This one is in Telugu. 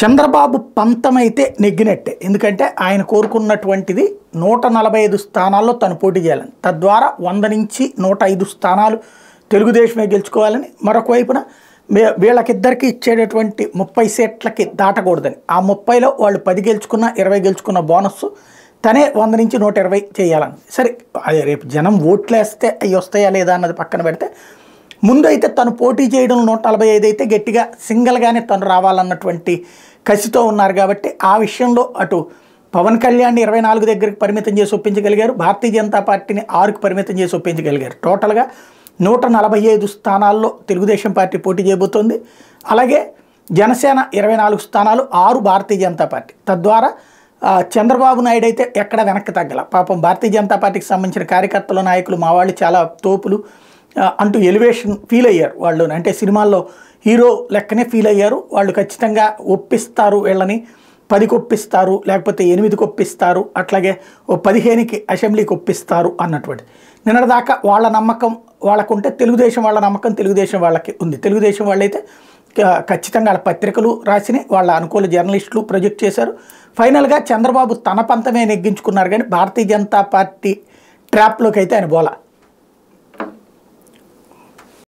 చంద్రబాబు పంతమైతే నెగ్గినట్టే. ఎందుకంటే ఆయన కోరుకున్నటువంటిది 145 స్థానాల్లో తను పోటీ చేయాలని, తద్వారా 100 నుంచి 105 స్థానాలు తెలుగుదేశమే గెలుచుకోవాలని, మరొక వైపున వీళ్ళకిద్దరికి ఇచ్చేటటువంటి 30 సీట్లకి దాటకూడదని, ఆ 30లో వాళ్ళు 10 గెలుచుకున్న 20 గెలుచుకున్న బోనస్ తనే 100 నుంచి 120 చేయాలని. సరే, అదే రేపు జనం ఓట్లేస్తే అవి వస్తాయా లేదా అన్నది పక్కన పెడితే, ముందు అయితే తను పోటీ చేయడం 145 అయితే గట్టిగా సింగిల్గానే తను రావాలన్నటువంటి కసితో ఉన్నారు. కాబట్టి ఆ విషయంలో అటు పవన్ కళ్యాణ్ 24 దగ్గరికి పరిమితం చేసి ఒప్పించగలిగారు, భారతీయ జనతా పార్టీని 6కి పరిమితం చేసి ఒప్పించగలిగారు. టోటల్గా 145 స్థానాల్లో తెలుగుదేశం పార్టీ పోటీ చేయబోతోంది. అలాగే జనసేన 24 స్థానాలు, 6 భారతీయ జనతా పార్టీ. తద్వారా చంద్రబాబు నాయుడు అయితే ఎక్కడ వెనక్కి తగ్గల. పాపం భారతీయ జనతా పార్టీకి సంబంధించిన కార్యకర్తలు, నాయకులు మా వాళ్ళు చాలా తోపులు అంటూ ఎలివేషన్ ఫీల్ అయ్యారు వాళ్ళు. అంటే సినిమాల్లో హీరో లెక్కనే ఫీల్ అయ్యారు వాళ్ళు. ఖచ్చితంగా ఒప్పిస్తారు, వీళ్ళని 10కి ఒప్పిస్తారు, లేకపోతే 8కి ఒప్పిస్తారు, అట్లాగే 15కి అసెంబ్లీకి ఒప్పిస్తారు అన్నటువంటి. నిన్నటిదాకా వాళ్ళ నమ్మకం వాళ్ళకుంటే, తెలుగుదేశం వాళ్ళ నమ్మకం తెలుగుదేశం వాళ్ళకి ఉంది. తెలుగుదేశం వాళ్ళైతే ఖచ్చితంగా వాళ్ళ పత్రికలు రాసినాయి, వాళ్ళ అనుకూల జర్నలిస్టులు ప్రొజెక్ట్ చేశారు. ఫైనల్గా చంద్రబాబు తన పంతమే నెగ్గించుకున్నారు, కానీ భారతీయ జనతా పార్టీ ట్రాప్లోకి అయితే ఆయన బోలా.